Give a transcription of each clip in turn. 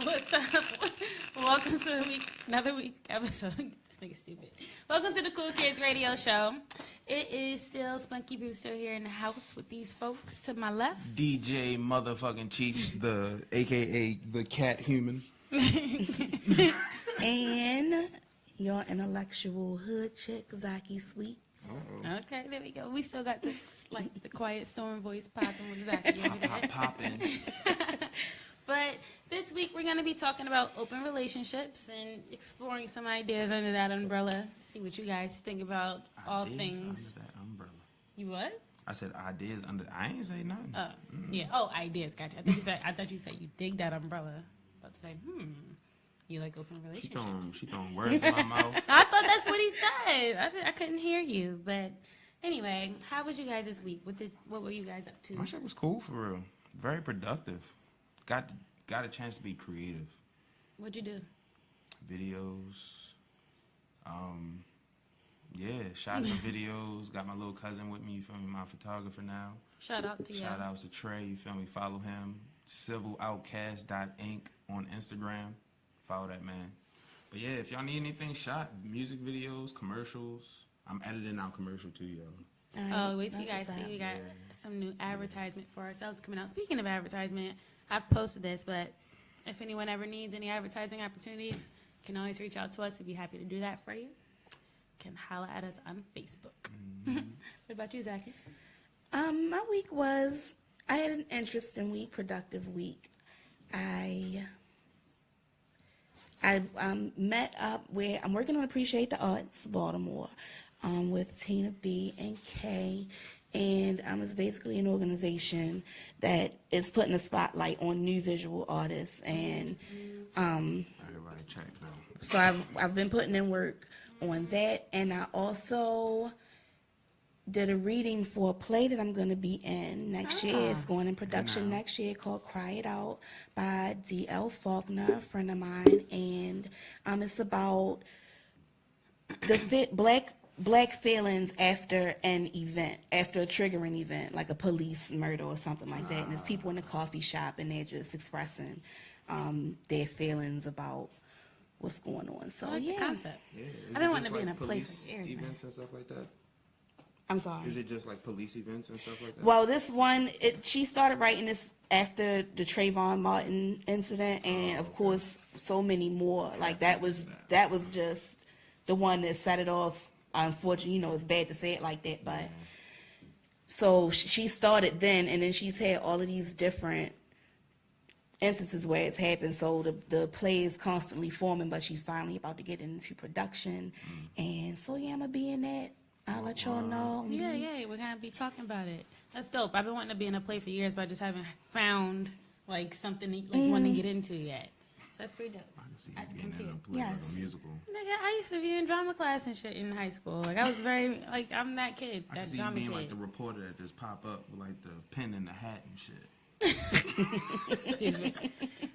What's up? Welcome to another week episode. This nigga's stupid. Welcome to the Kool Kids Radio Show. It is still Spunky Brewster here in the house with these folks to my left. DJ motherfucking Chiefs, the AKA the cat human. And your intellectual hood chick, Zaki Sweet. Uh-oh. Okay, there we go. We still got the quiet storm voice popping with Zaki over there. Popping. But this week we're going to be talking about open relationships and exploring some ideas under that umbrella. See what you guys think about all Ideas things. under that umbrella. You what? I said ideas under. I ain't say nothing. Oh, yeah. Oh, ideas. Gotcha. I thought you said you dig that umbrella. About to say, you like open relationships. She throwing words in my mouth. I thought that's what he said. I couldn't hear you. But anyway, how was you guys this week? What were you guys up to? My shit was cool for real. Very productive. Got a chance to be creative. What'd you do? Videos. Shot some videos. Got my little cousin with me. You feel me? My photographer now. Shout out to you. Shout outs to Trey. You feel me? Follow him. CivilOutcast.inc on Instagram. Follow that man. But yeah, if y'all need anything shot, music videos, commercials. I'm editing out commercial too, yo. Right, wait till you guys see. We got some new advertisement for ourselves coming out. Speaking of advertisement, I've posted this, but if anyone ever needs any advertising opportunities, you can always reach out to us. We'd be happy to do that for you. Can holla at us on Facebook. What about you, Zachy? My week I had an interesting week, productive week. I met up where I'm working on Appreciate the Arts, Baltimore, with Tina B and Kay. And it's basically an organization that is putting a spotlight on new visual artists. And Everybody check though. so I've been putting in work on that. And I also did a reading for a play that I'm going to be in next year. It's going in production next year, called Cry It Out by D.L. Faulkner, a friend of mine. And it's about the black feelings after an event, after a triggering event, like a police murder or something like that. And there's people in the coffee shop, and they're just expressing their feelings about what's going on. So, I like the concept. Yeah. I've been wanting to be in a play for years, man. Events and stuff like that? I'm sorry. Is it just like police events and stuff like that? Well, this one, she started writing this after the Trayvon Martin incident, and of course, so many more. Like that was just the one that set it off. Unfortunately, it's bad to say it like that, but so she started then, and then she's had all of these different instances where it's happened. So the play is constantly forming, but she's finally about to get into production, and so I'm gonna be in that. I'll let y'all know. Yeah, we're gonna be talking about it. That's dope. I've been wanting to be in a play for years, but I just haven't found like something one to get into yet. So that's pretty dope. I can see you being in a play, Yes. like a musical. Nigga, I used to be in drama class and shit in high school. Like I was very I'm that kid, I can that see you drama being kid. like the reporter that just pop up with like the pen and the hat and shit. Stupid.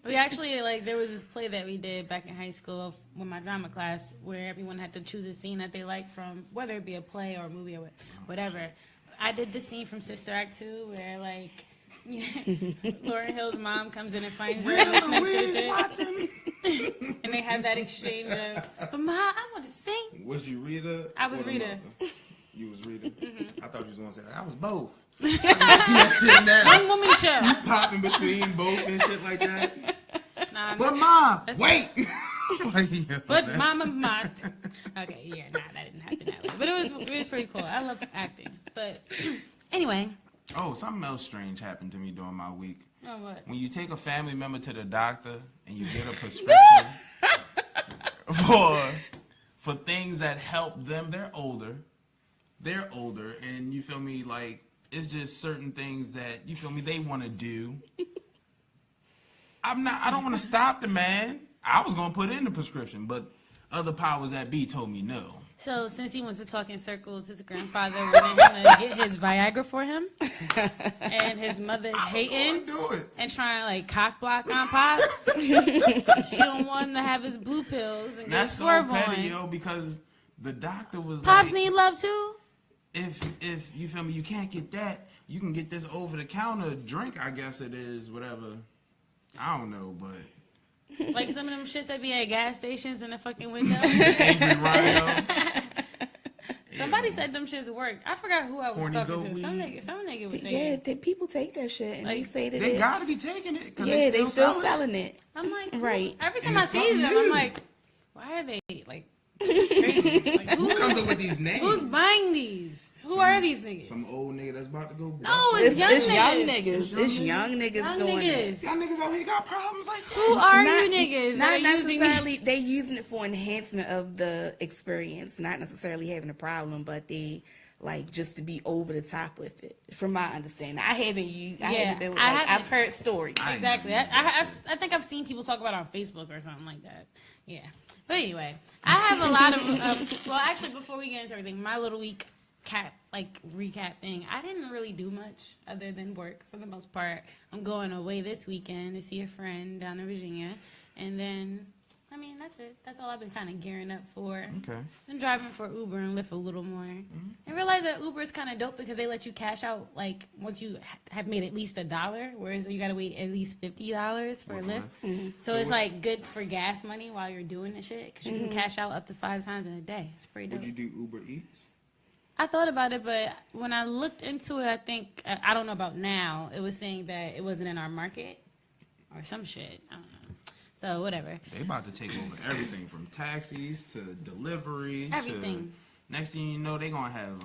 We actually there was this play that we did back in high school with my drama class where everyone had to choose a scene that they liked from whether it be a play or a movie or whatever. I did the scene from Sister Act 2 where Lauryn Hill's mom comes in and finds her and they have that exchange of, but Ma, I want to sing. Was you Rita? I was Rita. You was Rita? I thought you was going to say, I was both. I can see that shit now. One woman show. You popping between both and shit like that. Nah, But Mom, that's wait. But Mama mocked. Okay, yeah, that didn't happen that way. But it was pretty cool. I love acting. But anyway. Oh, something else strange happened to me during my week. Oh, what? When you take a family member to the doctor and you get a prescription for things that help them, they're older, and you feel me, like, it's just certain things that, you feel me, they want to do. I don't want to stop the man. I was going to put in the prescription, but other powers that be told me no. So since he wants to talk in circles, his grandfather wanted him to get his Viagra for him, and his mother's hating and trying to cock block on Pops. She don't want him to have his blue pills and get swerve on. That's so petty, yo, because the doctor was Pops need love too. If you feel me, you can't get that. You can get this over the counter drink, I guess it is, whatever. I don't know, but Like some of them shits that be at gas stations in the fucking window. Angry Rhino. Somebody said them shits work. I forgot who I was Horny talking goat to. weed. Some nigga was saying. Yeah, people take that shit and they Like, say that They gotta be taking it. 'Cause they still selling it. selling it. I'm like, Right. Every time And I it's see something them, I'm new. like, why are they like crazy? Like, Who comes up with these names? who's buying these? Who are these niggas? Some old nigga that's about to go. No, it's young It's niggas. young niggas. It's young niggas Young doing niggas. Y'all niggas out here got problems like that. Who are Not- you niggas? Not that are using necessarily. They using it for enhancement of the experience. Not necessarily having a problem, but they like just to be over the top with it. From my understanding, I haven't used. I Yeah, haven't been. I Like, haven't- I've heard stories. Exactly. I think I've seen people talk about it on Facebook or something like that. Yeah. But anyway, I have a lot of, well, actually, before we get into everything, my little week recap thing, I didn't really do much other than work for the most part. I'm going away this weekend to see a friend down in Virginia. And then, I mean, that's it. That's all I've been kind of gearing up for. Okay. Been driving for Uber and Lyft a little more. And realize that Uber is kind of dope because they let you cash out, like, once you have made at least $1, whereas you got to wait at least $50 for a Lyft. So it's, like, good for gas money while you're doing the shit because you can cash out up to 5 times in a day. It's pretty dope. Would you do Uber Eats? I thought about it, but when I looked into it, I think, I don't know about now, it was saying that it wasn't in our market or some shit. I don't know. So, whatever. They about to take over everything from taxis to delivery. Everything. To, next thing you know, they gonna have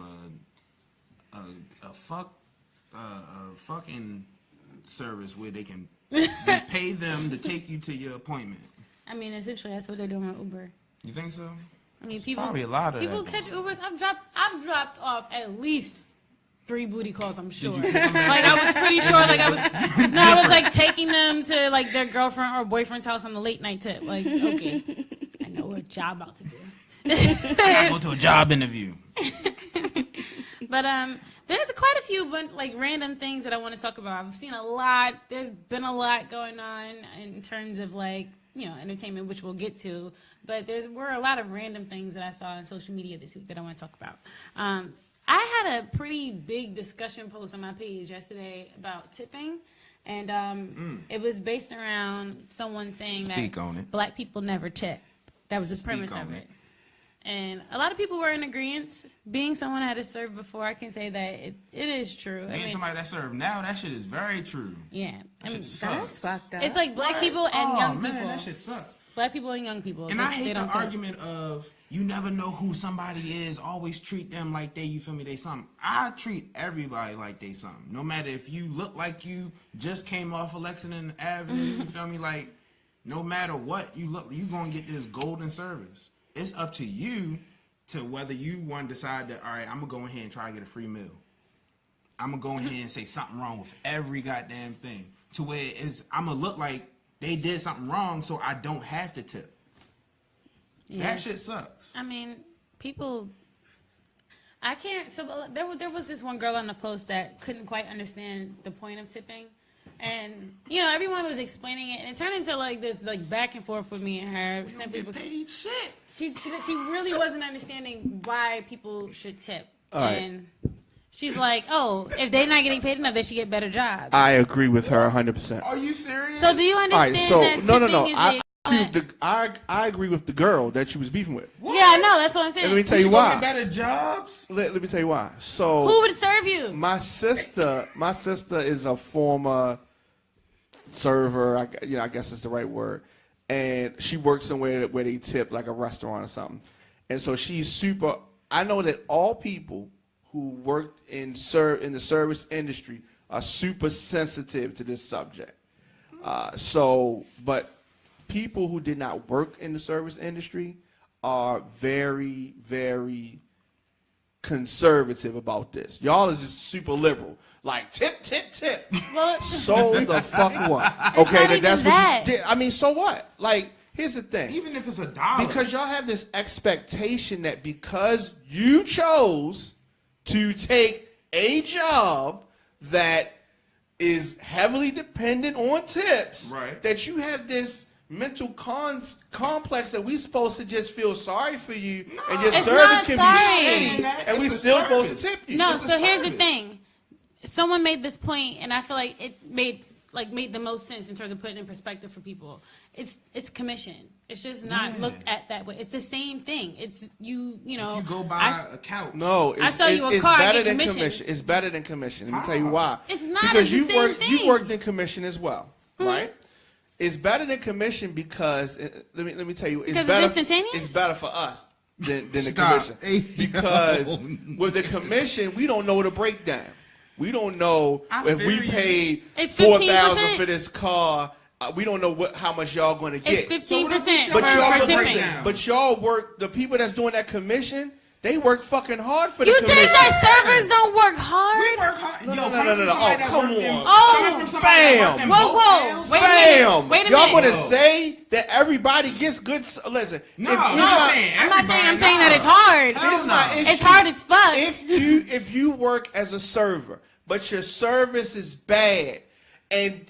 a fucking service where they can they pay them to take you to your appointment. I mean, essentially, that's what they're doing with Uber. You think so? I mean, It's people probably a lot of people that catch going Ubers. I've dropped off at least 3 booty calls. I'm sure. you Like pick 'em at- I was pretty sure. Like I was like taking them to like their girlfriend or boyfriend's house on the late night tip. Like okay, I know what job about to do. I go to a job interview. But there's quite a few like random things that I want to talk about. I've seen a lot. There's been a lot going on in terms of like entertainment, which we'll get to. But were a lot of random things that I saw on social media this week that I want to talk about. I had a pretty big discussion post on my page yesterday about tipping, and it was based around someone saying Speak that on it. black people never tip. That was the Speak premise on of it. it. And a lot of people were in agreement. Being someone that has served before, I can say that it is true. Being somebody that served now, that shit is very true. Yeah. I That mean, shit sucks. That's fucked up. it's like black What? people and young man, people. that shit sucks. Black people and young people. And They- I they hate the don't serve. argument of you never know who somebody is. Always treat them like you feel me, they something. I treat everybody like they something. No matter if you look like you just came off of Lexington Avenue, you feel me? Like, no matter what you look, you gonna get this golden service. It's up to you to whether you want to decide that, all right, I'm gonna go ahead and try to get a free meal. I'm gonna go ahead and say something wrong with every goddamn thing. To where I'm gonna look like they did something wrong so I don't have to tip. Yeah. That shit sucks. I mean, people. I can't. So there was this one girl on the post that couldn't quite understand the point of tipping, and everyone was explaining it, and it turned into like this like back and forth with me and her. You don't Simply get because paid shit. she really wasn't understanding why people should tip, All right. and she's like, oh, if they're not getting paid enough, they should get better jobs. I agree with her 100%. Are you serious? So do you All understand right, so that no. tipping is I agree with the girl that she was beefing with. What? Yeah, I know. That's what I'm saying. And let me tell You you gonna get why. better jobs? Let me tell you why. So Who would serve you? my sister is a former server. I guess it's the right word, and she works somewhere where they tip, like a restaurant or something. And so she's super. I know that all people who work in the service industry are super sensitive to this subject. But people who did not work in the service industry are very, very conservative about this. Y'all is just super liberal. Like, tip, tip, tip. Well, So the fuck what? not Okay, even that's that. what you did. I mean, so what? Like, here's the thing. Even if it's $1. Because y'all have this expectation that because you chose to take a job that is heavily dependent on tips, Right. that you have this mental complex that we supposed to just feel sorry for you and your It's service not can sorry. be shitty and It's we a still supposed to service. tip you. No, It's a so here's the service. thing. Someone made this point, and I feel like it made like made the most sense in terms of putting in perspective for people. It's commission. It's just not looked at that way. It's the same thing. It's you know. If you go buy a couch. No, I sell you a car, it's better I get than commission. commission. It's better than commission. Let me tell you why. It's not. Because It's the same thing. you worked in commission as well, right? It's better than commission because let me tell you, it's Because it's better. instantaneous? It's better for us than the Stop. commission because with the commission we don't know the breakdown. We don't know I if feel we you. paid It's $4,000 for 15%. this car. We don't know how much y'all going to get. It's So what if we 15% show for, But y'all, for break tipping. down? but y'all work. The people that's doing that commission, they work fucking hard for the You commission. think that servers don't work hard? We work hard. No, Yo, no, coming no, from no. somebody Oh, that come worked in- on. coming from somebody that worked in Whoa, both whoa. fields. Wait a minute. Fam, Wait a y'all minute. gonna say that everybody gets good? Listen, No, if- I'm here's not my- saying I'm not saying. I'm everybody, saying no. that it's hard. Hell here's my no. issue. It's hard as fuck. If you work as a server, but your service is bad, and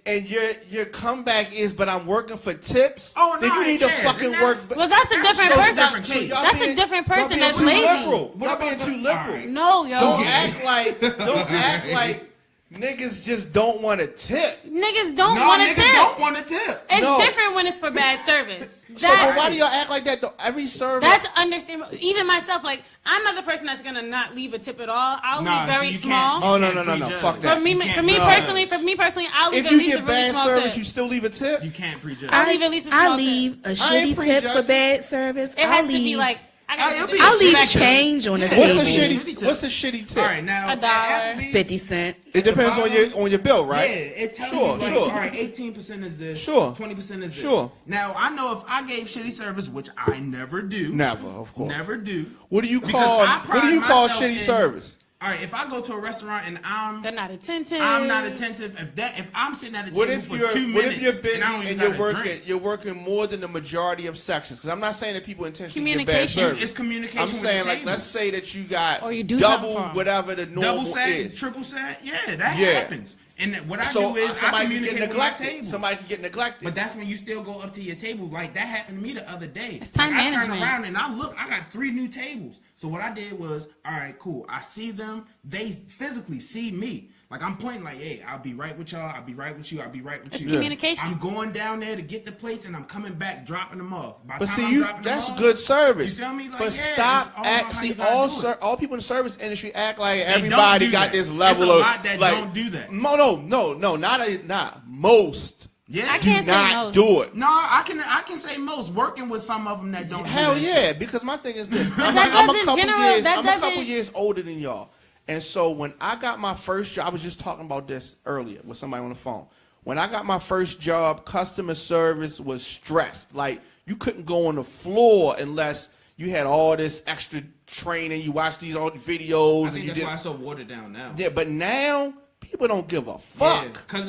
your comeback is, but I'm working for tips, Oh, then no, you need to yeah, fucking then work. that's- Well, that's a different so person. different case. y'all That's a different person y'all being that's too lazy. Liberal. What Y'all about being the- too liberal. Alright. No, yo. Don't act like niggas just don't want to tip. Niggas don't No, want to niggas tip. don't want to tip. It's No. different when it's for bad service. So, but why do y'all act like that though? Every server. That's understandable. Even myself, like, I'm not the person that's gonna not leave a tip at all. I'll Nah, leave very see, you small. can't- Oh, no, you no, can't no, prejudge. fuck For that. me, You for can't me prejudge. personally, I'll leave if at you least a get really bad small service, tip. you still leave a tip. You can't prejudge. I'll leave at least a small I leave tip. a I ain't shitty tip for prejudging. bad service. It has to be like It'll be I'll a leave spectrum. change on the Yeah. What's a table. shitty? What's a shitty tip? All right, now $1. at Applebee's, 50 cent. It depends on bottom- your bill, right? Yeah, it tells Sure, you like, sure. all right, 18% is this, Sure. 20% is this. Sure. Now I know if I gave shitty service, which I never do, Never, of course. never do. What do you Because call? I What do you pride call myself shitty in- service? All right, if I go to a restaurant and They're not attentive. I'm not attentive, if I'm sitting at a What table if for you're 2 What minutes if you're busy and I don't even and you're got a working? drink, You're working more than the majority of sections. Because I'm not saying that people intentionally get bad Communication. service. it's communication. I'm with saying the like table. let's say that you got Or you do something double for 'em. whatever the normal double set, is. triple set, yeah, that Yeah. happens. And what I So do is I somebody can communicate get with my neglected. table. Somebody can get neglected. But that's when you still go up to your table. Like that happened to me the other day. It's time like, I management. turn around and I look. I got 3 new tables. So what I did was, all right, cool. I see them. They physically see me. Like I'm pointing, like, hey, I'll be right with y'all. I'll be right with you. I'll be right with It's you. communication. I'm going down there to get the plates, and I'm coming back dropping them off. By the But time see, I'm you dropping them that's off, good service. You feel me? Like, but yeah, stop it's all act. about how See, you gotta do it. all people in the service industry act like don't everybody do got that. this It's level a of lot that like. don't do that. No, not most. Yeah, I can't say Not most. do it. No, I can say most. Working with some of them that don't. Hell do that yeah, shit. because my thing is this. I'm That a doesn't couple general- years. that I'm a couple doesn't- years older than y'all, and so when I got my first job, I was just talking about this earlier with somebody on the phone. When I got my first job, customer service was stressed. Like you couldn't go on the floor unless you had all this extra training. You watched all the videos, I think and you that's did. why it's so watered down now. Yeah, but now people don't give a fuck. Because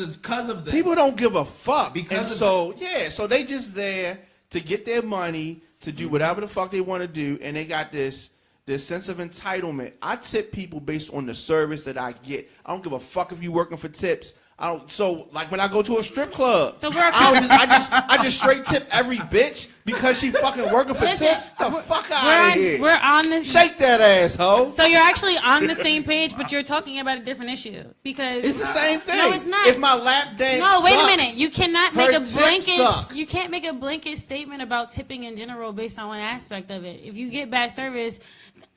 of that. People don't give a fuck. Because and of so so they just there to get their money, to do whatever the fuck they want to do, and they got this sense of entitlement. I tip people based on the service that I get. I don't give a fuck if you working for tips. I don't. So like when I go to a strip club, So we're I just straight tip every bitch because she fucking working for Listen, tips. The fuck out of here. We're on the Shake that asshole. So you're actually on the same page, but you're talking about a different issue because It's the same thing. No, it's not. If my lap dance No, wait a sucks, minute. You cannot her make a tip blanket. sucks. You can't make a blanket statement about tipping in general based on one aspect of it. If you get bad service,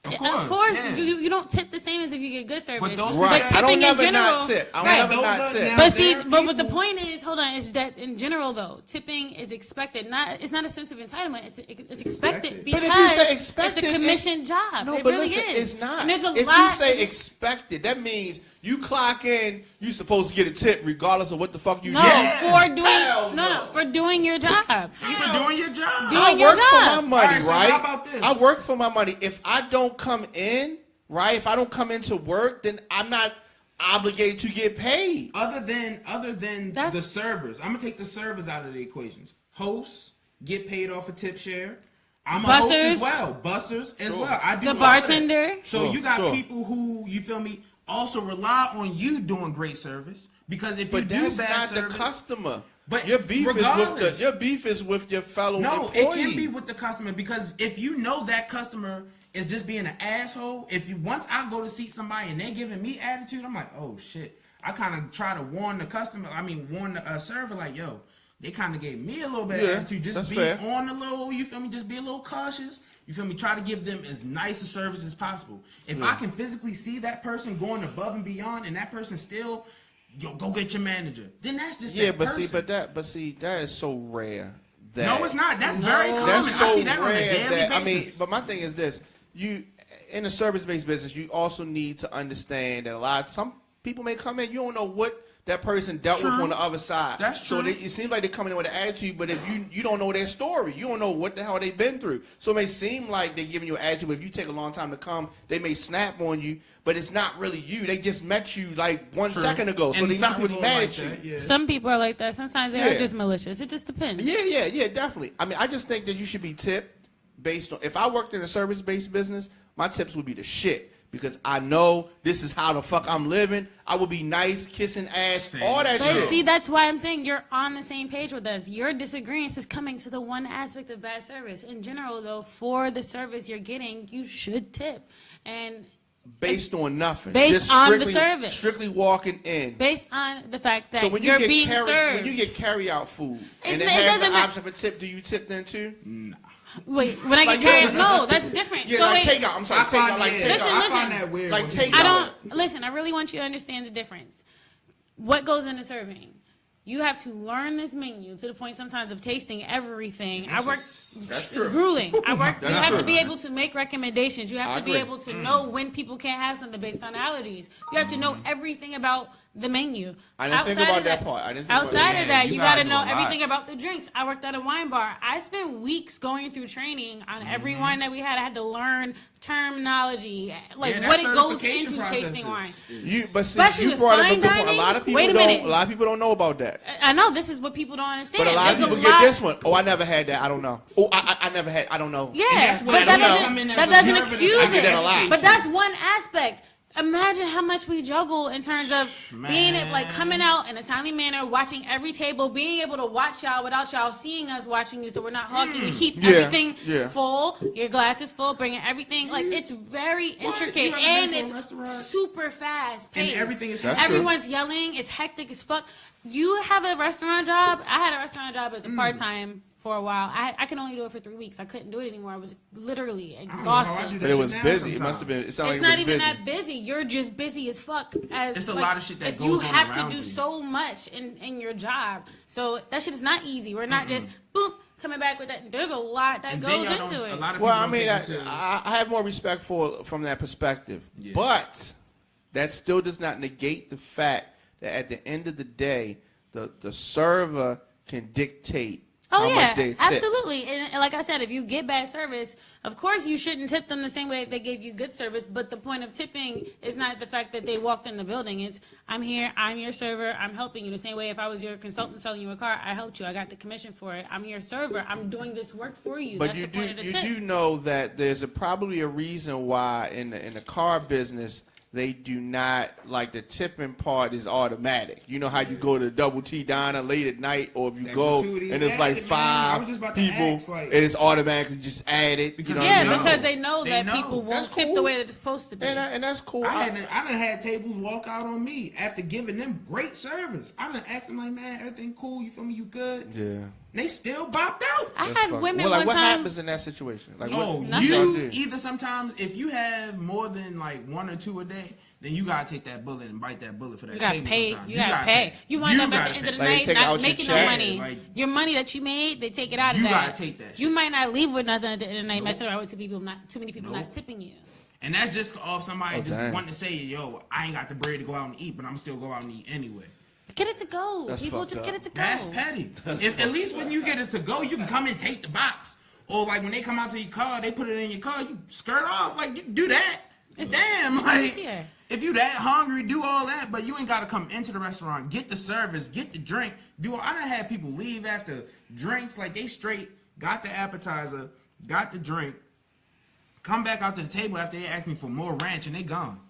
of course yeah. you don't tip the same as if you get good service. But those Right. people- I don't tipping in never general, not tip. I don't right. never Those not are tip. now- But see, there are but the people- point is, hold on, is that in general though, tipping is expected. It's not a sense of entitlement. It's expected because But if you say expected, it's a commission job. No, it but really listen, is. it's not. And there's a If lot. you say expected, that means you clock in, you supposed to get a tip regardless of what the fuck you no, get. for doing Hell no, for doing your job. You for doing your job. Doing I your work for my job. money, All right, so right? how about this? I work for my money. If I don't come in, right? If I don't come into work, then I'm not obligated to get paid. Other than That's- the servers, I'm gonna take the servers out of the equations. Hosts get paid off a tip share. I'm a host Bussers. as well. Bussers as well. I do The all of that. bartender. So Sure, you got sure. people who, you feel me, also rely on you doing great service, because if you But do that's bad not service, the customer. But your beef regardless- is with your fellow no, employee. it can be with the customer, because if you know that customer is just being an asshole, if you once I go to seat somebody and they're giving me attitude, I'm like, oh shit, I kind of try to warn the server, like, yo, they kind of gave me a little bit of attitude. Just be fair. on the low, you feel me? Just be a little cautious. You feel me? Try to give them as nice a service as possible. If I can physically see that person going above and beyond, and that person still, yo, go get your manager, then that's just that person. that is so rare. That No, it's not. That's very common. That's so I see that on a rare daily that basis. but my thing is this: you in a service-based business, you also need to understand that some people may come in, you don't know what that person dealt with on the other side. That's so true. it seems like they're coming in with an attitude, but if you don't know their story, you don't know what the hell they've been through. So it may seem like they're giving you an attitude, but if you take a long time to come, they may snap on you, but it's not really you. They just met you like 1 second ago, so And they're some not really people mad like at you. that, yeah. Some people are like that. Sometimes they are just malicious. It just depends. Yeah, definitely. I mean, I just think that you should be tipped based on. If I worked in a service-based business, my tips would be the shit because I know this is how the fuck I'm living. I would be nice, kissing ass, all that But shit. see, that's why I'm saying you're on the same page with us. Your disagreement is coming to the one aspect of bad service. In general, though, for the service you're getting, you should tip. And Based on nothing. Based just on the strictly, service. Strictly walking in. based on the fact that So when you're you get being served. when you get carry out food and It's- it it has doesn't the ma- option for tip, do you tip then too? Wait, when I get Like, carried, yeah. no, that's different. Yeah, so like wait, takeout. I'm sorry, takeout. Like takeout. Listen, I find that weird. Like when takeout. people- I don't listen. I really want you to understand the difference. What goes into serving? You have to learn this menu to the point sometimes of tasting everything. That's It's true. grueling. You That's have true. to be able to make recommendations. You have I to be agree. able to know when people can't have something based on allergies. You have to know everything about the menu. I didn't think Outside about of that part. I didn't think about outside that. of that, Yeah, you you got to gotta know know a lot. everything about the drinks. I worked at a wine bar. I spent weeks going through training on every wine that we had. I had to learn terminology, like Yeah, what that's it goes certification into tasting processes. wine. But see, Especially you with brought up a fine good point. A dining? lot of people Wait a don't. minute. A lot of people don't know about that. I know this is what people don't understand. But a lot of There's people lot- get this one. Oh, I never had that. I don't know. Oh, I never had. I don't know. Yeah, that's what but that I know. doesn't, I'm in there that for doesn't observing excuse it. I get that a it. lot. But that's one aspect. Imagine how much we juggle in terms of being it, like coming out in a timely manner, watching every table, being able to watch y'all without y'all seeing us watching you, so we're not hawking to keep Yeah, everything yeah. full. Your glass is full, bringing everything like it's very intricate You ever and been to a it's restaurant? super fast paced. And everything is That's true. Everyone's yelling. It's hectic as fuck. You have a restaurant job. I had a restaurant job as a part time for a while. I can only do it for 3 weeks. I couldn't do it anymore. I was literally I don't know how I do exhausted. that But it shit was now busy. It sometimes. must have been. It sounded It's like not it was even busy. that busy. You're just busy as fuck. As It's a like, lot of shit that as goes you on have to around do you. so much in your job. So that shit is not easy. We're not just boop coming back with that. There's a lot that And then goes y'all into don't- it. A lot of Well, people I don't mean, take into- I have more respect from that perspective, Yeah. but that still does not negate the fact that at the end of the day, the server can dictate Oh how yeah, much they tip. absolutely. And like I said, if you get bad service, of course you shouldn't tip them the same way if they gave you good service. But the point of tipping is not the fact that they walked in the building. It's I'm here, I'm your server, I'm helping you. The same way if I was your consultant selling you a car, I helped you, I got the commission for it. I'm your server, I'm doing this work for you. But That's you the point of the tip. do know that there's probably a reason why in the car business they do not like the tipping part is automatic. You know how you go to Double T Diner late at night, or if you That go gratuity and is it's like added, man. I 5 was just about to people ask, like- and it's automatically just added. You know what I Yeah, mean? because they know They that know. people won't That's tip cool. the way that it's supposed to be. And that's cool. I done had tables walk out on me after giving them great service. I done asked them like, man, everything cool? You feel me? You good? yeah. And they still bopped out. I That's had fucking- women well, like, one what time. happens in that situation? Like, Oh, what Nothing. y'all you do? either sometimes if you have more than like 1 or 2 a day, then you gotta take that bullet and bite that bullet for that. You got table paid. sometimes. You got paid. You wind up at the end of the Like, they night take out not your making no check. money. Like- Your money that you made, they take it out of You that. gotta take that You shit. might not leave with nothing at the end of the night. Nope. Messing around with too many people not Nope. tipping you. And that's just off somebody Oh, just dang. wanting to say, yo, I ain't got the bread to go out and eat, but I'm still go out and eat anyway. Get it to go. That's People fucked just up. get it to go. That's petty. If at least when you get it to go, you can come and take the box. Or like when they come out to your car, they put it in your car, you skirt off. Like you do that. Damn, like Yeah. if you that hungry, do all that, but you ain't gotta come into the restaurant, get the service, get the drink, do all I done had people leave after drinks, like they straight got the appetizer, got the drink, come back out to the table after they asked me for more ranch and they gone.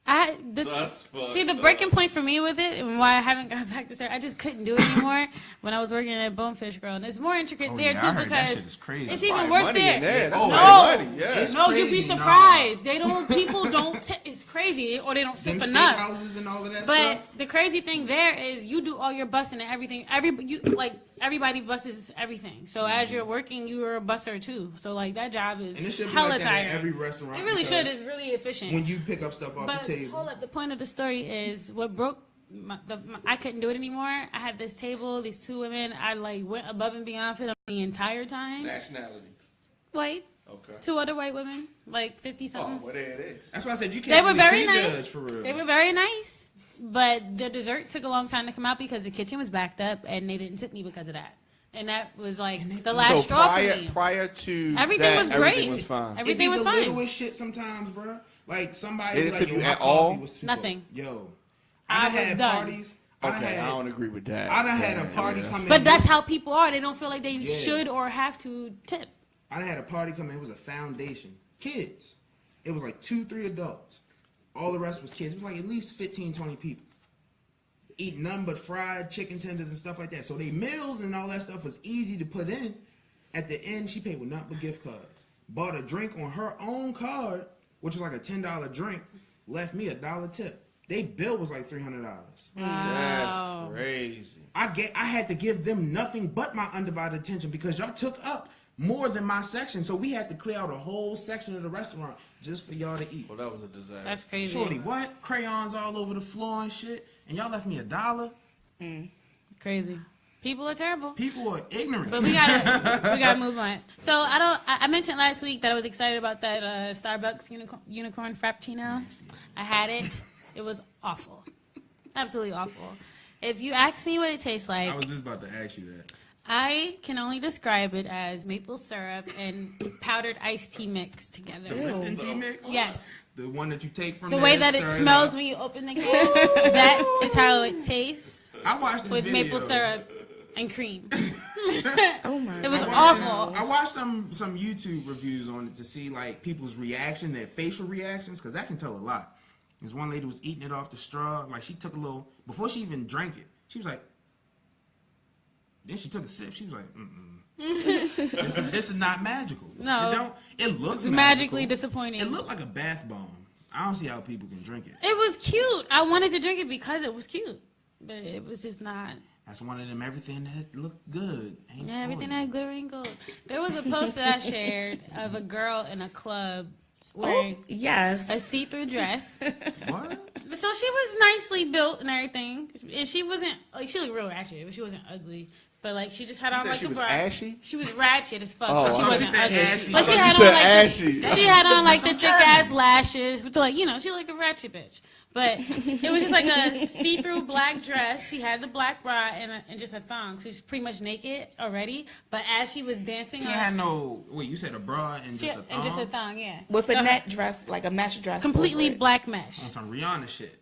See, the breaking point for me with it and why I haven't got back to I just couldn't do it anymore when I was working at Bonefish Grill. And it's more intricate Oh, there yeah, too I heard that because shit is crazy. it's That's even Probably worse money there. in there. That's Oh, probably no, money. Yeah. It's no, you'd be crazy, nah. surprised. They don't. People don't. It's crazy, or they don't Them tip enough. steakhouses and all of that But stuff. the crazy thing there is you do all your bussing and everything. Everybody busses everything. So as you're working, you're a busser too. So like that job is And it should be hella like that tiring. at every restaurant. It really because should. It's really efficient. When you pick up stuff off But the table. hold up, the point of the story is what broke. I couldn't do it anymore. I had this table, these two women. I like went above and beyond for them the entire time. Nationality. White, Okay. 2 other white women, like 50 something. Oh, well, there it is. That's why I said you They can't were really very prejudge nice. for real. They were very nice, but the dessert took a long time to come out because the kitchen was backed up, and they didn't tip me because of that. And that was like the last So straw for me. prior to Everything that, was great. everything was fine. Everything was It be the fine. littlest shit sometimes, bro. Like somebody They be didn't like, tip yo, you my at coffee all? was too Nothing. cold. Yo, I I done was had done. parties. Okay, I don't agree with that. I done had a Yeah, party yeah. come in. But that's how people are. They don't feel like they Yeah. should or have to tip. I done had a party come in. It was a foundation. Kids. It was like 2-3 adults. All the rest was kids. It was like at least 15-20 people. Eat nothing but fried chicken tenders and stuff like that. So they meals and all that stuff was easy to put in. At the end, she paid with nothing but gift cards. Bought a drink on her own card, which was like a $10 drink. Left me $1 tip. They bill was like $300. Wow. That's crazy. I had to give them nothing but my undivided attention because y'all took up more than my section. So we had to clear out a whole section of the restaurant just for y'all to eat. Well, that was a disaster. That's crazy. Shorty, what? Crayons all over the floor and shit. And y'all left me $1? Crazy. People are terrible. People are ignorant. But we gotta move on. So I mentioned last week that I was excited about that Starbucks unicorn frappuccino. I had it. It was awful. Absolutely awful. If you ask me what it tastes like, I was just about to ask you that. I can only describe it as maple syrup and powdered iced tea mixed together. Lipton tea mix? Yes. The one that you take from The there, way that it stir smells up. when you open the can, that is how it tastes I watched this with video. maple syrup and cream. Oh my It was God. awful. I watched some YouTube reviews on it to see like people's reaction, their facial reactions, because that can tell a lot. This one lady was eating it off the straw, like she took a little before she even drank it. She was like, then she took a sip. She was like, this is not magical. No. It looks It's magically disappointing. It looked like a bath bomb. I don't see how people can drink it. It was cute. I wanted to drink it because it was cute, but it was just not. That's one of them. Everything that looked good. Ain't Yeah, everything for you. that glitter ain't gold. There was a post that I shared of a girl in a club wearing Oh, yes. a see-through dress. What? So she was nicely built and everything, and she wasn't like she looked real ratchet, but she wasn't ugly. But like she just had on said like she a was bra. ashy? She was ratchet as fuck, Oh, but she I wasn't thought you said ugly. ashy. But she I had thought you on said like ashy. she had on like the Some thick ass Chinese. lashes with like she like a ratchet bitch. But it was just like a see-through black dress. She had the black bra and just a thong. So she's pretty much naked already. But as she was dancing, She had no. Wait, you said a bra and she just had- a thong? and just a thong, yeah. With a So her- net dress, like a mesh dress. completely over it. black mesh. On some Rihanna shit.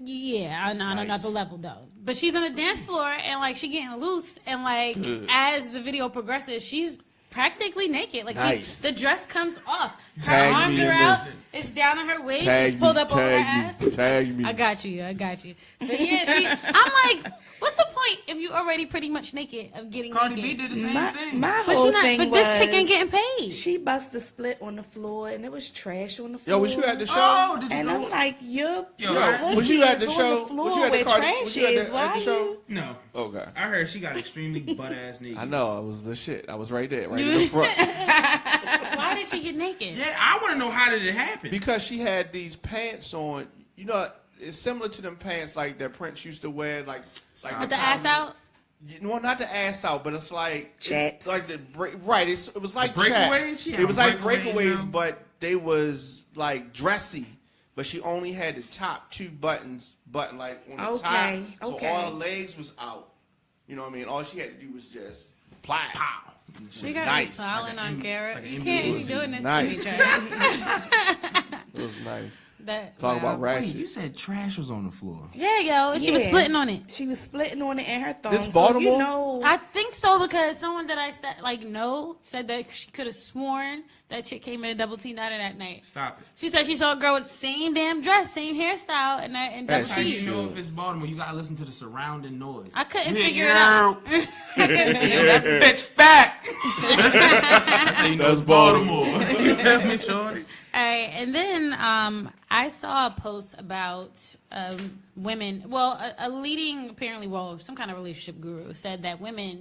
Yeah, I don't know Nice. the level though. But she's on the dance floor and like she getting loose and like as the video progresses, she's practically naked. Like Nice. the dress comes off. Her Tag arms me are in out. this. It's down on her waist. Tag It's pulled me, up over her tag ass. me, tag me. I got you. But yeah, I'm like, what's the point if you already pretty much naked of getting Cardi B naked? did the same My, thing. my But whole she's not. thing But was this chick ain't getting paid. she bust a split on the floor and it was trash on the floor. Yo, was you at the show? Oh, did you And go? I'm like, your Yo, pussy was you at the is show? on the floor Was you at the where Cardi? trash Was you at is. the, Why at the show? you? No. Okay. I heard she got extremely butt ass naked. I know. I was the shit. I was right there, right in the front. Why did she get naked? Yeah, I want to know how did it happen. Because she had these pants on. You know, it's similar to them pants like that Prince used to wear, like With the ass out? No, not the ass out, but it's like Chaps. like the right. It was like breakaways? chaps. She had It was like breakaways breakaways, now? but they was like dressy. But she only had the top two buttons, button like on the Okay, top. So okay. all her legs was out. You know what I mean? All she had to do was just plow. Pow. We was got nice. me smiling Like on an Carrot. like an You can't be NBA doing this Nice. to me, Trey. It was nice. That, Talk wow. about Wait, ratchet. you said trash was on the floor. Yeah, yo, and she was Yeah. splitting on it. She was splitting on it in her thong. This So Baltimore? you know, I think so because someone that I said said that she could have sworn that chick came in a double T nighter that night. Stop it. She said she saw a girl with the same damn dress, same hairstyle, and double That's That's how T. you know if it's Baltimore. You gotta listen to the surrounding noise. I couldn't Yeah, figure it out. Yo, that bitch fat. That's how you know That's it's Baltimore. You feel me, shorty? All right, and then I saw a post about women. Well, a leading, apparently, some kind of relationship guru said that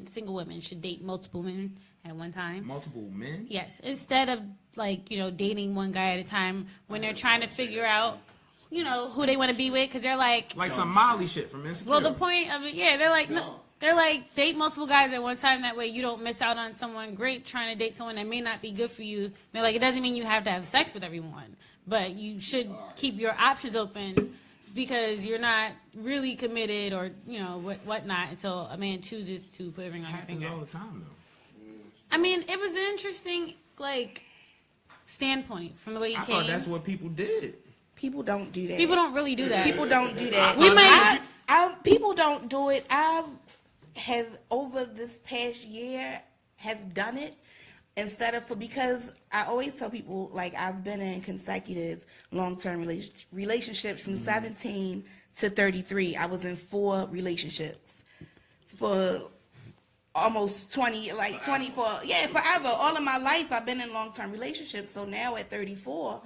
single women, should date multiple men at one time. Multiple men? Yes, instead of dating one guy at a time when they're trying to figure out, who they want to be with, because they're like some Molly shit from Insecure. Well, the point of it, they're like, no. They're like, date multiple guys at one time. That way you don't miss out on someone great trying to date someone that may not be good for you. They're like, it doesn't mean you have to have sex with everyone, but you should keep your options open because you're not really committed or, whatnot until a man chooses to put a ring on your finger. All the time, though. I mean, it was an interesting, standpoint from the way he came. I thought that's what people did. People don't do that. People don't really do that. People don't do that. People don't do it. I have, over this past year, have done it because I always tell people, I've been in consecutive long-term relationships from 17 to 33. I was in 4 relationships for almost 24, forever. All of my life I've been in long-term relationships. So now at 34,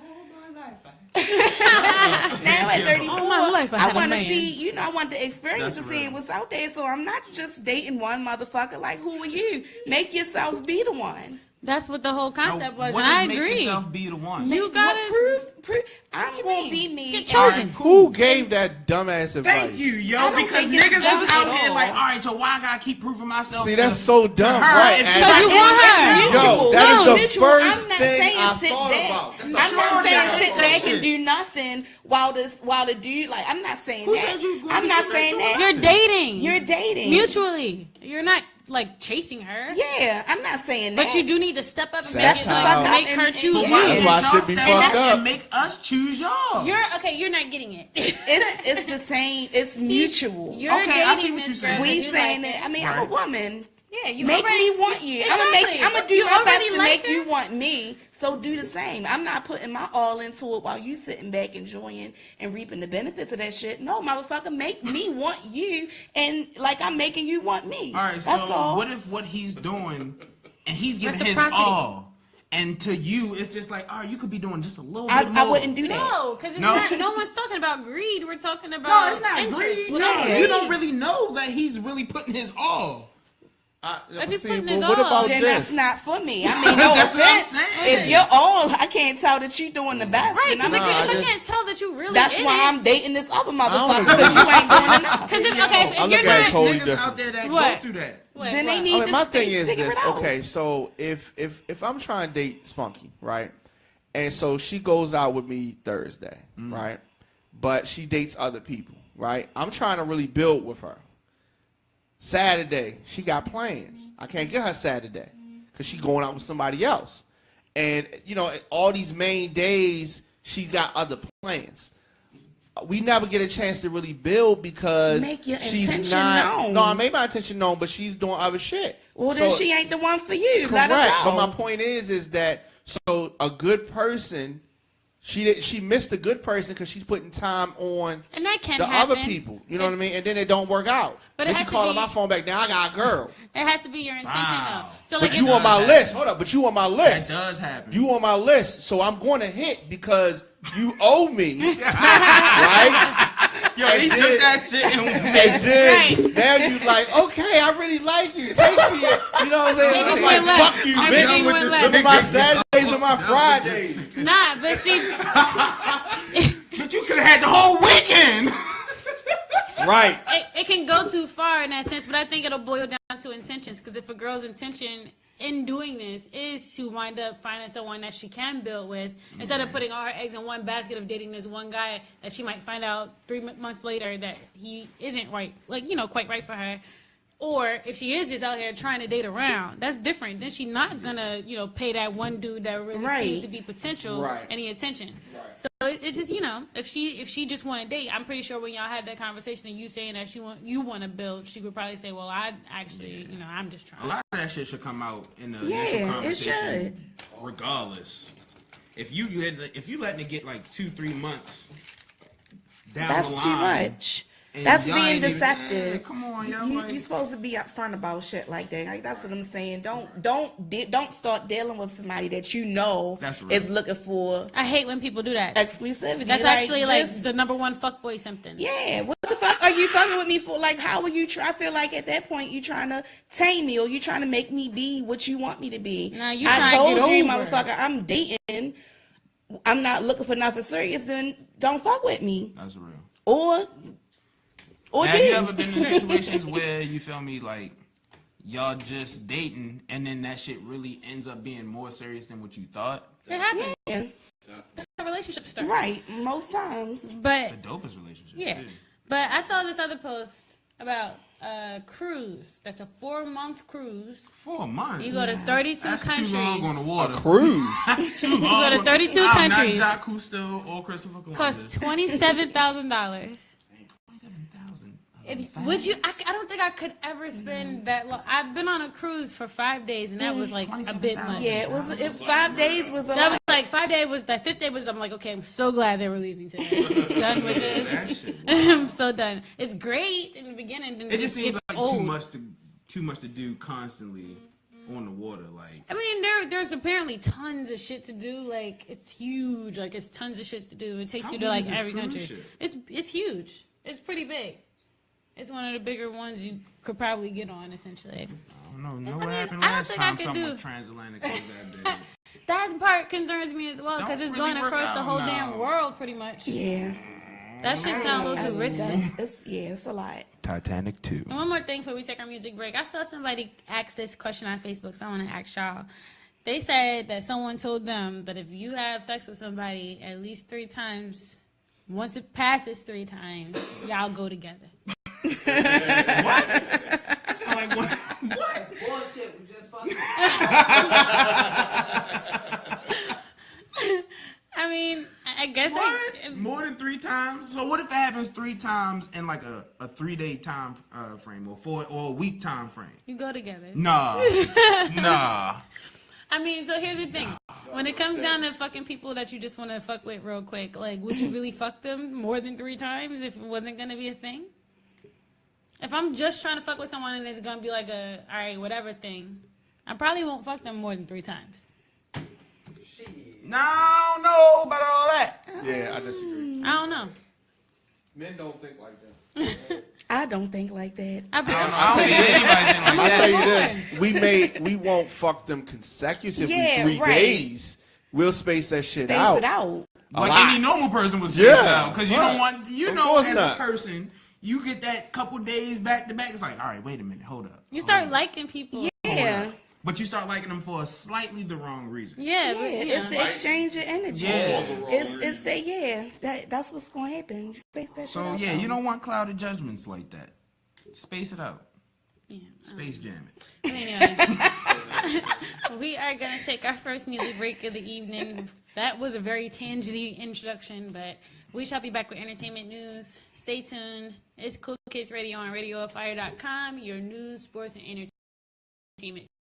now at 34, all my life I want to see, I want the experience of seeing real. what's out there. So I'm not just dating one motherfucker. Who are you? Make yourself be the one. That's what the whole concept was, what and I does agree. Make yourself be the one. You gotta prove. I'm gonna be me. Get chosen. Who gave that dumbass advice? Thank you, yo, I don't because think it's niggas is dumb out at here all. all right, so why I gotta keep proving myself? See, that's so dumb, her right? if she Because you want her. Yo, that is the Mutual. first I'm not thing saying I sit thought back. about. I'm not saying Sure, sit that back shit. and do nothing while the dude. I'm not saying Who that. said you gonna I'm be not sitting saying back that. You're dating. You're dating mutually. You're not chasing her. Yeah, I'm not saying that. But you do need to step up and That's make, how- make her and- choose and- you. That's why I should be fucked up. And make us choose y'all. You're not getting it. It's the same. It's mutual. You're Okay, I see dating what this you're saying. girl We that you saying like that. I mean, I'm a woman. Yeah, you Make already, me want you. Exactly. I'm gonna do You my best already to like make her? you want me. So do the same. I'm not putting my all into it while you sitting back enjoying and reaping the benefits of that shit. No, motherfucker, make me want you, and I'm making you want me. All right, That's so all. what if what he's doing and he's giving his Reciprocity. all, and to you it's just all right, you could be doing just a little bit more. I wouldn't do that. No, because no one's talking about greed. We're talking about No, it's not interest. greed. Well, No, Yeah. you don't really know that he's really putting his all. If he's See, putting well, his what all, about Then this? that's not for me. I mean, no That's what I'm offense. saying. If you're all, I can't tell that you're doing the best. Right, then because I'm if I just- can't tell that you really That's in why it, I'm dating this other motherfucker agree. because you ain't doing enough. Because if I'm you're looking at it not, totally Niggas different. out there that What? go through that. Wait, Then what? they need I mean, my thing is figure this. it out. Okay, so if I'm trying to date Spunky, right, and so she goes out with me Thursday, right, but she dates other people, right. I'm trying to really build with her. Saturday, she got plans. I can't get her Saturday because she going out with somebody else, and all these main days she got other plans. We never get a chance to really build because Make your she's intention not. known. No, I made my intention known, but she's doing other shit. Well, then So- she ain't the one for you. correct. Let her But go. my point is that so a good person, she missed a good person because she's putting time on and that can the happen. other people. You know what I mean? And then it don't work out. But it Then she has to calling be- my phone back. Now I got a girl. It has to be your intention, Wow. though. So, But like, you if, on my happen. list. Hold up. But you on my list. That does happen. You on my list. So I'm going to hit because you owe me. Right? Yo, he did. took that shit and And then Right. now you okay, I really like you. Take me. You know what I'm saying? Niggas It's went left. fuck you, Everything bitch. went left. With my Saturdays and my Fridays. nah, but see, But you could have had the whole weekend. Right. it can go too far in that sense, but I think it'll boil down to intentions. Because if a girl's intention in doing this is to wind up finding someone that she can build with, instead of putting all her eggs in one basket of dating this one guy that she might find out 3 months later that he isn't right, quite right for her. Or if she is just out here trying to date around, that's different. Then she's not gonna, pay that one dude that really Right. seems to be potential Right. any attention. Right. So it's just, if she just want to date, I'm pretty sure when y'all had that conversation and you saying that you want to build, she would probably say, well, I actually, I'm just A trying. lot of that shit should come out in the Yeah, initial it conversation. Regardless, if you letting it get 2-3 months down That's the too line, much. And That's y'all being ain't even- deceptive. come on, y'all. You, like, you supposed to be upfront about shit like that. Like, that's what I'm saying. Don't start dealing with somebody that you know That's real. is looking for I hate when people do that. exclusivity. That's Like, actually like just- the number one fuckboy symptom. yeah. What the fuck are you fucking with me for? Like, how are you? I feel like at that point you trying to tame me or you trying to make me be what you want me to be. Nah, you I trying to told get you, over. motherfucker, I'm dating. I'm not looking for nothing serious. Then don't fuck with me. that's real. Or Have you do. ever been in situations where you feel me like y'all just dating and then that shit really ends up being more serious than what you thought? It happens. Yeah, That's how relationships start. right. Most times. But The dopest relationship. yeah, too. but I saw this other post about a cruise. That's a 4-month cruise. 4 months. You go to 32 That's countries. too long on the water. Cruise. That's too long. go to 32 I'm countries. Not Jacques Cousteau or Christopher Columbus. Costs $27,000. $27,000. Would you? I don't think I could ever spend that long. I've been on a cruise for 5 days, and that was like a bit much. Yeah, it was. 5 days was a That was lot. like 5 days was the 5th day was. I'm like, okay, I'm so glad they were leaving today. Done with That this. shit. I'm so done. It's great in the beginning. Then It just seems gets like old. too much to do constantly on the water. Like I mean, there's apparently tons of shit to do. Like it's huge. Like it's tons of shit to do. It takes How you to big like is this every cruise country. ship? It's huge. It's pretty big. It's one of the bigger ones you could probably get on, essentially. I don't know. Know I what mean, happened I don't last think I time could something do- with transatlantic was that big. That part concerns me as well because Don't it's really going work across the out whole now. damn world, pretty much. Yeah, That shit sounds a little too risky. it's a lot. Titanic 2. And one more thing before we take our music break. I saw somebody ask this question on Facebook, so I want to ask y'all. They said that someone told them that if you have sex with somebody at least 3 times, once it passes 3 times, y'all go together. That sound like what? What? Bullshit. We just fucking. I mean, I guess What? More than 3 times? So what if it happens 3 times in like a 3-day time frame or a week time frame? you go together. Nah. Nah. I mean, so here's the thing. When it comes down to fucking people that you just want to fuck with real quick, like, would you really fuck them more than 3 times if it wasn't going to be a thing? If I'm just trying to fuck with someone and it's going to be like a, all right, whatever thing, I probably won't fuck them more than 3 times. No, I don't know about all that. Yeah, I disagree. I don't know. Men don't think like that. I don't think like that. I don't think anybody think like I'll that. tell you this: we won't fuck them consecutively Yeah, 3 right. days. We'll space that shit Space out. it out. Like lot. any normal person would space Yeah, it out. Because you right. don't want, you Of know, course as not. a person, you get that couple days back to back. It's like, all right, wait a minute, hold up. You start liking people. Yeah, But you start liking them for slightly the wrong reason. Yeah, yeah. but, you It's know. the exchange of energy. Yeah. It's that. Yeah, that's what's gonna happen. You space that shit So out. yeah, you don't want clouded judgments like that. Space it out. Yeah. Space jam it. Anyway, we are going to take our first music break of the evening. That was a very tangenty introduction, but we shall be back with entertainment news. Stay tuned. It's Cool Kids Radio on RadioFire.com, your news, sports, and entertainment